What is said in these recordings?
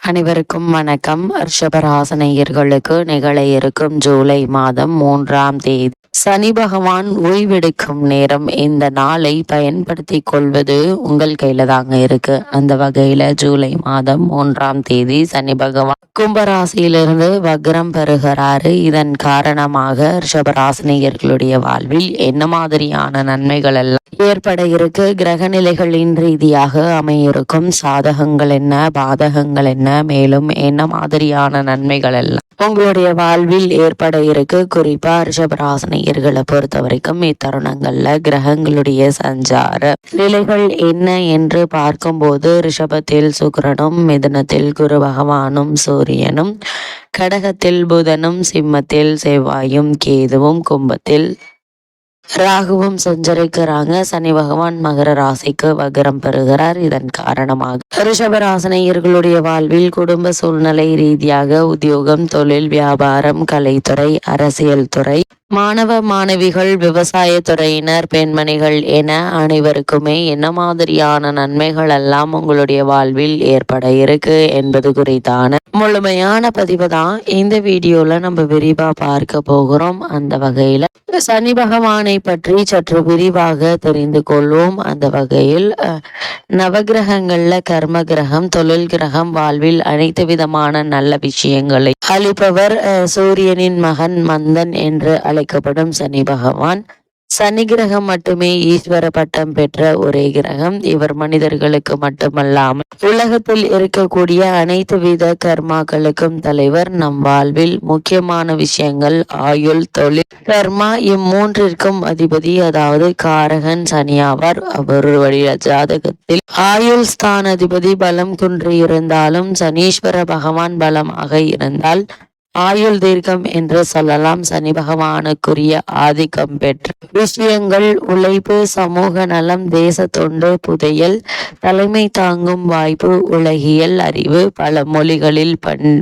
அனைவருக்கும் வணக்கம். ரிஷபராசினியர்களுக்கு நிகழ இருக்கும் ஜூலை மாதம் 3ஆம் தேதி சனி பகவான் ஓய்வெடுக்கும் நேரம். இந்த நாளை பயன்படுத்தி கொள்வது உங்கள் கையில தாங்க இருக்கு. அந்த வகையில ஜூலை மாதம் 3ஆம் தேதி சனி பகவான் கும்பராசியிலிருந்து வக்ரம் பெறுகிறாரு. இதன் காரணமாக ரிஷபராசினியர்களுடைய வாழ்வில் என்ன மாதிரியான நன்மைகள் எல்லாம் ஏற்பட இருக்கு, கிரக நிலைகளின் ரீதியாக அமையிருக்கும் சாதகங்கள் என்ன, பாதகங்கள் என்ன, மேலும் என்ன மாதிரியான நன்மைகள் எல்லாம் உங்களுடைய வாழ்வில் ஏற்பட இருக்கு. குறிப்பா ரிஷபராசினியர்களை பொறுத்த வரைக்கும் இத்தருணங்கள்ல கிரகங்களுடைய சஞ்சார நிலைகள் என்ன என்று பார்க்கும்போது, ரிஷபத்தில் சுக்கிரனும், மிதுனத்தில் குரு பகவானும் சூரியனும், கடகத்தில் புதனும், சிம்மத்தில் செவ்வாயும் கேதுவும், கும்பத்தில் ராகுவும் சஞ்சரிக்கிறாங்க. சனி பகவான் மகர ராசிக்கு வக்ரம் பெறுகிறார். இதன் காரணமாக ரிஷபராசினியர்களுடைய வாழ்வில் குடும்ப சூழ்நிலை ரீதியாக உத்தியோகம், தொழில், வியாபாரம், கலைத்துறை, அரசியல் துறை, மாணவ மாணவிகள், விவசாய துறையினர், பெண்மணிகள் என அனைவருக்குமே என்ன மாதிரியான நன்மைகள் எல்லாம் உங்களுடைய வாழ்வில் ஏற்பட இருக்கு என்பது குறித்தான முழுமையான பதிவு தான் இந்த வீடியோல நம்ம விரிவா பார்க்க போகிறோம். அந்த வகையில சனி பகவானை பற்றி சற்று விரிவாக தெரிந்து கொள்வோம். அந்த வகையில் நவகிரகங்கள்ல கர்ம கிரகம், தொழில் கிரகம், வாழ்வில் அனைத்து விதமான நல்ல விஷயங்களை அளிப்பவர் சூரியனின் மகன் மந்தன் என்று அழைக்கப்படும் சனி பகவான். சனி கிரகம் மட்டுமே ஈஸ்வர பட்டம் பெற்ற ஒரே கிரகம். இவர் மனிதர்களுக்கு மட்டுமல்லாமல் உலகத்தில் இருக்கக்கூடிய அனைத்து வித கர்மாக்களுக்கும் தலைவர். நம் வாழ்வில் முக்கியமான விஷயங்கள் ஆயுள், தொழில், கர்மா இம்மூன்றிற்கும் அதிபதி, அதாவது காரகன் சனியாவார். அவருடைய ஜாதகத்தில் ஆயுள் ஸ்தானாதிபதி பலம் குன்றி இருந்தாலும் சனீஸ்வர பகவான் பலமாக இருந்தால் ஆயுள் தீர்க்கம் என்று சொல்லலாம். சனி பகவானுக்குரிய ஆதிக்கம் பெற்ற விஷயங்கள் உழைப்பு, சமூக நலம், தேச தொண்டு, புதையல், தலைமை தாங்கும் வாய்ப்பு, உலகியல் அறிவு, பல மொழிகளில்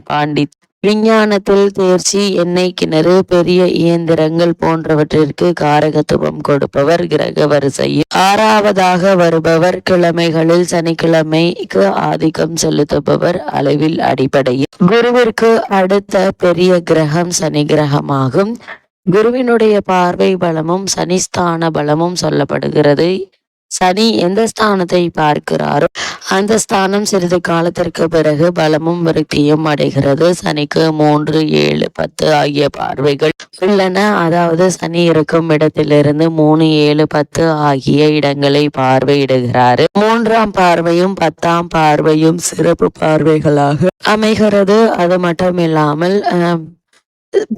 பாண்டித், விஞ்ஞானத்தில் தேர்ச்சி, எண்ணெய் கிணறு, பெரிய இயந்திரங்கள் போன்றவற்றிற்கு காரகத்துவம் கொடுப்பவர். கிரக வரிசையில் 6வதாக வருபவர். கிழமைகளில் சனிக்கிழமைக்கு ஆதிக்கம் செலுத்துபவர். அளவில் அடிப்படையில் குருவிற்கு அடுத்த பெரிய கிரகம் சனி கிரகமாகும். குருவினுடைய பார்வை பலமும் சனிஸ்தான பலமும் சொல்லப்படுகிறது. சனி எந்த ஸ்தானத்தை பார்க்கிறாரோ அந்த ஸ்தானம் சிறிது காலத்திற்கு பிறகு பலமும் விருத்தியும் அடைகிறது. சனிக்கு 3, 7, 10 ஆகிய பார்வைகள் உள்ளன. அதாவது சனி இருக்கும் இடத்திலிருந்து 3, 7, 10 ஆகிய இடங்களை பார்வையிடுகிறாரு. 3ஆம் பார்வையும் 10ஆம் பார்வையும் சிறப்பு பார்வைகளாக அமைகிறது. அது மட்டும் இல்லாமல்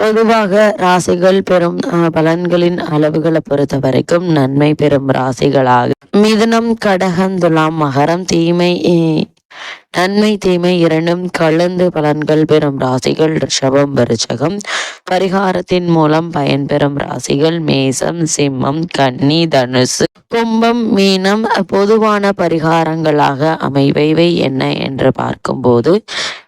பொதுவாக ராசிகள் பெறும் பலன்களின் அளவுகளை பொறுத்த வரைக்கும் நன்மை பெறும் ராசிகளாக மிதுனம், கடகம், துலாம், மகரம், நன்மை தீமை இரண்டும் கலந்து பலன்கள் பெறும் ராசிகள் ரிஷபம், விருச்சகம். பரிகாரத்தின் மூலம் பயன்பெறும் ராசிகள் மேசம், சிம்மம், கன்னி, தனுசு, கும்பம், மீனம். பொதுவான பரிகாரங்களாக அமைவைவை என்ன என்று பார்க்கும்போது,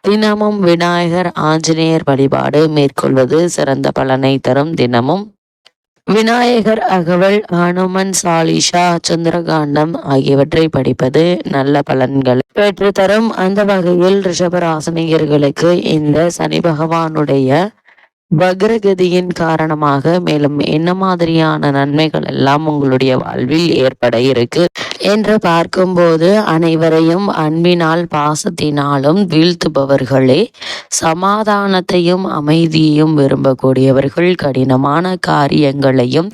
தினமும் விநாயகர், ஆஞ்சநேயர் வழிபாடு மேற்கொள்வது சிறந்த பலனை தரும். தினமும் விநாயகர் அகவல், ஹனுமன் சாலிஷா, சுந்தரகாண்டம் ஆகியவற்றை படிப்பது நல்ல பலன்களை பெற்றுத்தரும். அந்த வகையில் ரிஷபராசினியர்களுக்கு இந்த சனி பகவானுடைய வக்ரகதியின் காரணமாக மேலும் என்ன மாதிரியான நன்மைகள் எல்லாம் உங்களுடைய வாழ்வில் ஏற்பட இருக்கு என்று பார்க்கும்போது, அனைவரையும் அன்பினால் பாசத்தினாலும் வீழ்த்துபவர்களே. சமாதானத்தையும் அமைதியையும் விரும்பக்கூடியவர்கள். கடினமான காரியங்களையும்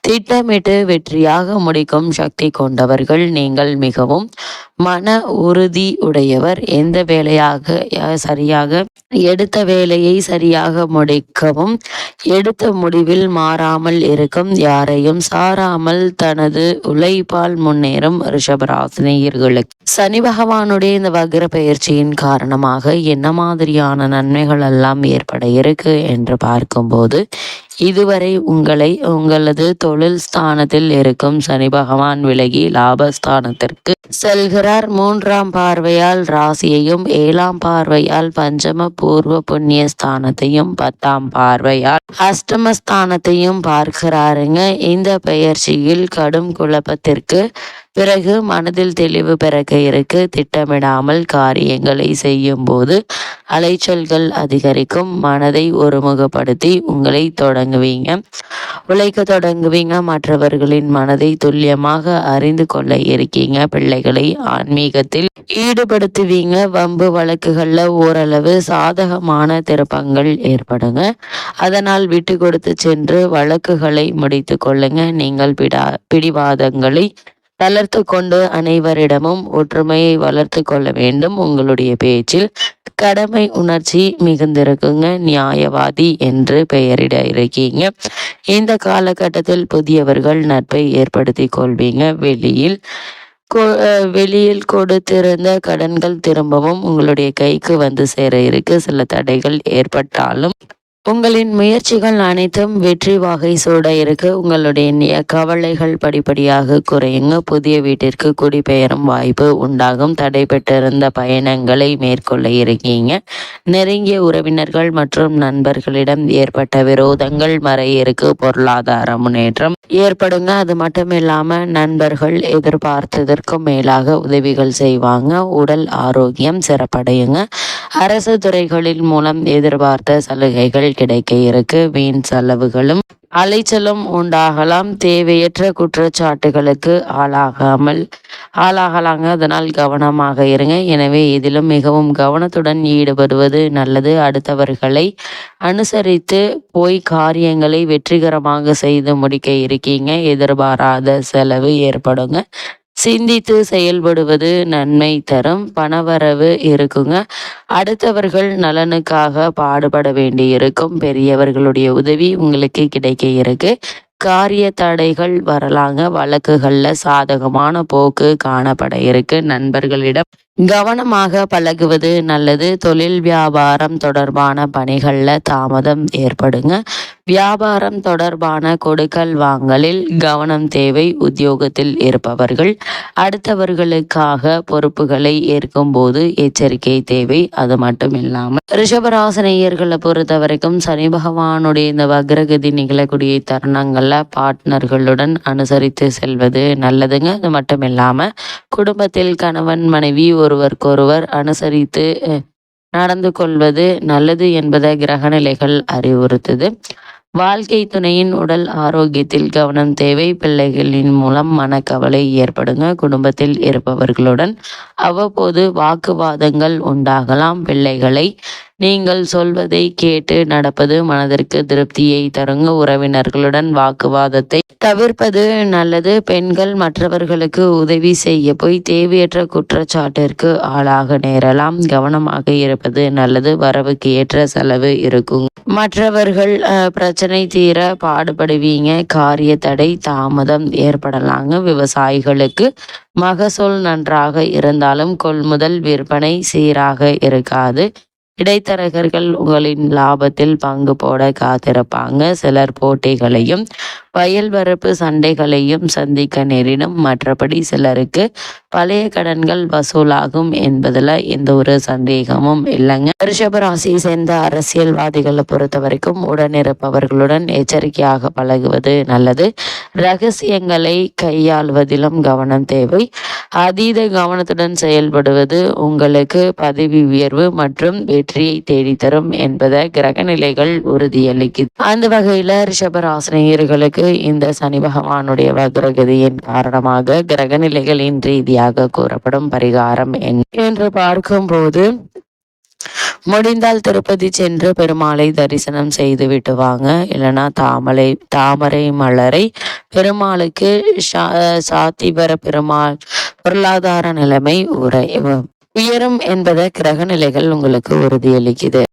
திட்டமிட்டு வெற்றியாக முடிக்கும் சக்தி கொண்டவர்கள். நீங்கள் மிகவும் மன உறுதி உடையவர். எந்த சரியாக எடுத்த வேலையை சரியாக முடிக்கவும், எடுத்த முடிவில் மாறாமல் இருக்கும், யாரையும் சாராமல் தனது உழைப்பால் முன்னேறும் ரிஷபராசினியர்களுக்கு சனி பகவானுடைய இந்த வக்ர பயிற்சியின் காரணமாக என்ன மாதிரியான நன்மைகள் எல்லாம் ஏற்பட இருக்கு என்று பார்க்கும்போது, இதுவரை உங்களது தொழில் ஸ்தானத்தில் இருக்கும் சனி பகவான் விலகி லாபஸ்தானத்திற்கு செல்கிறார். 3ஆம் பார்வையால் ராசியையும், 7ஆம் பார்வையால் பஞ்சம பூர்வ புண்ணிய ஸ்தானத்தையும், 10ஆம் பார்வையால் அஷ்டமஸ்தானத்தையும் பார்க்கிறாருங்க. இந்த பெயர்ச்சியில் கடும் குழப்பத்திற்கு பிறகு மனதில் தெளிவு பிறக்க இருக்கு. திட்டமிடாமல் காரியங்களை செய்யும் போது அலைச்சல்கள் அதிகரிக்கும். மனதை ஒருமுகப்படுத்தி உங்களை உழைக்க தொடங்குவீங்க. மற்றவர்களின் மனதை துல்லியமாக அறிந்து கொள்ள இருக்கீங்க. பிள்ளைகளை ஆன்மீகத்தில் ஈடுபடுத்துவீங்க. வம்பு வழக்குகள்ல ஓரளவு சாதகமான திருப்பங்கள் ஏற்படுங்க. அதனால் விட்டு கொடுத்து சென்று வழக்குகளை முடித்து கொள்ளுங்க. நீங்கள் பிடிவாதங்களை தளர்த்து கொண்டு அனைவரிடமும் ஒற்றுமையை வளர்த்து கொள்ள வேண்டும். உங்களுடைய பேச்சில் கடமை உணர்ச்சி மிகுந்திருக்குங்க. நியாயவாதி என்று பெயரிட இருக்கீங்க. இந்த காலகட்டத்தில் புதியவர்கள் நட்பை ஏற்படுத்தி கொள்வீங்க. வெளியில் கொடுத்திருந்த கடன்கள் திரும்பவும் உங்களுடைய கைக்கு வந்து சேர இருக்கு. சில தடைகள் ஏற்பட்டாலும் உங்களின் முயற்சிகள் அனைத்தும் வெற்றி வாகை சூட இருக்கு. உங்களுடைய கவலைகள் படிப்படியாக குறையுங்க. புதிய வீட்டிற்கு குடிபெயரும் வாய்ப்பு உண்டாகும். தடைபெற்றிருந்த பயணங்களை மேற்கொள்ள இருக்கீங்க. நெருங்கிய உறவினர்கள் மற்றும் நண்பர்களிடம் ஏற்பட்ட விரோதங்கள் மறைய இருக்கு. பொருளாதார முன்னேற்றம் ஏற்படுங்க. அது மட்டும் இல்லாம நண்பர்கள் எதிர்பார்த்ததற்கும் மேலாக உதவிகள் செய்வாங்க. உடல் ஆரோக்கியம் சிறப்படையுங்க. அரசு துறைகளின் மூலம் எதிர்பார்த்த சலுகைகள் கிடைக்க இருக்கு. வீண் செலவுகளும் அலைச்சலும் உண்டாகலாம். தேவையற்ற குற்றச்சாட்டுகளுக்கு ஆளாகலாங்க. அதனால் கவனமாக இருங்க. எனவே இதிலும் மிகவும் கவனத்துடன் ஈடுபடுவது நல்லது. அடுத்தவர்களை அனுசரித்து போய் காரியங்களை வெற்றிகரமாக செய்து முடிக்க இருக்கீங்க. எதிர்பாராத செலவு ஏற்படுங்க. சிந்தித்து செயல்படுவது நன்மை தரும். பணவரவு இருக்குங்க. அடுத்தவர்கள் நலனுக்காக பாடுபட வேண்டி இருக்கும். பெரியவர்களுடைய உதவி உங்களுக்கு கிடைக்க இருக்கு. காரிய தடைகள் வரலாங்க. வழக்குகள்ல சாதகமான போக்கு காணப்பட இருக்கு. நண்பர்களிடம் கவனமாக பழகுவது நல்லது. தொழில் வியாபாரம் தொடர்பான பணிகள்ல தாமதம் ஏற்படுங்க. வியாபாரம் தொடர்பான கொடுக்கல் வாங்கலில் கவனம் தேவை. உத்தியோகத்தில் இருப்பவர்கள் அடுத்தவர்களுக்காக பொறுப்புகளை ஏற்கும் போது எச்சரிக்கை தேவை. அது மட்டும் இல்லாமல் ரிஷபராசினியர்களை பொறுத்த வரைக்கும் சனி பகவானுடைய இந்த வக்ரகதி நிகழக்கூடிய தருணங்கள்ல பார்ட்னர்களுடன் அனுசரித்து செல்வது நல்லதுங்க. அது மட்டும் இல்லாம குடும்பத்தில் கணவன் மனைவி ஒருவருக்கொருவர் அனுசரித்து நடந்து கொள்வது நல்லது என்பதை கிரகநிலைகள் அறிவுறுத்துது. வாழ்க்கை துணையின் உடல் ஆரோக்கியத்தில் கவனம் தேவை. பிள்ளைகளின் மூலம் மனக்கவலை ஏற்படுங்க. குடும்பத்தில் இருப்பவர்களுடன் அவ்வப்போது வாக்குவாதங்கள் உண்டாகலாம். பிள்ளைகளை நீங்கள் சொல்வதை கேட்டு நடப்பது மனதிற்கு திருப்தியை தருங்க. உறவினர்களுடன் வாக்குவாதத்தை தவிர்ப்பது நல்லது. பெண்கள் மற்றவர்களுக்கு உதவி செய்ய போய் தேவையற்ற குற்றச்சாட்டிற்கு ஆளாக நேரலாம். கவனமாக இருப்பது நல்லது. வரவுக்கு ஏற்ற செலவு இருக்கும். மற்றவர்கள் பிரச்சனை தீர பாடுபடுவீங்க. காரிய தடை தாமதம் ஏற்படலாங்க. விவசாயிகளுக்கு மகசூல் நன்றாக இருந்தாலும் கொள்முதல் விற்பனை சீராக இருக்காது. இடைத்தரகர்கள் உங்களின் லாபத்தில் பங்கு போட காத்திருப்பாங்க. சிலர் போட்டிகளையும் வயல் வரப்பு சண்டைகளையும் சந்திக்க நேரிடும். மற்றபடி சிலருக்கு பழைய கடன்கள் வசூலாகும் என்பதுல எந்த ஒரு சந்தேகமும் இல்லைங்க. ரிஷபராசியை சேர்ந்த அரசியல்வாதிகளை பொறுத்த வரைக்கும் உடனிருப்பவர்களுடன் எச்சரிக்கையாக பழகுவது நல்லது. ரகசியங்களை கையாள்வதிலும் கவனம் தேவை. அதீத கவனத்துடன் செயல்படுவது உங்களுக்கு பதவி உயர்வு மற்றும் வெற்றியை தேடித்தரும் என்பதை கிரகநிலைகள் உறுதியளிக்குது. அந்த வகையில ரிஷபராசினியர்களுக்கு இந்த சனி பகவானுடைய வக்ரகதியின் காரணமாக கிரகநிலைகளின் ரீதியாக கூறப்படும் பரிகாரம் என்று பார்க்கும்போது முடிந்தால் திருப்பதி சென்று பெருமாளை தரிசனம் செய்து விட்டு வாங்க. இல்லைன்னா தாமரை மலரை பெருமாளுக்கு சாத்தி வர பெருமாள் பொருளாதார நிலைமை உயரும் என்பதை கிரக நிலைகள் உங்களுக்கு உறுதியளிக்குது.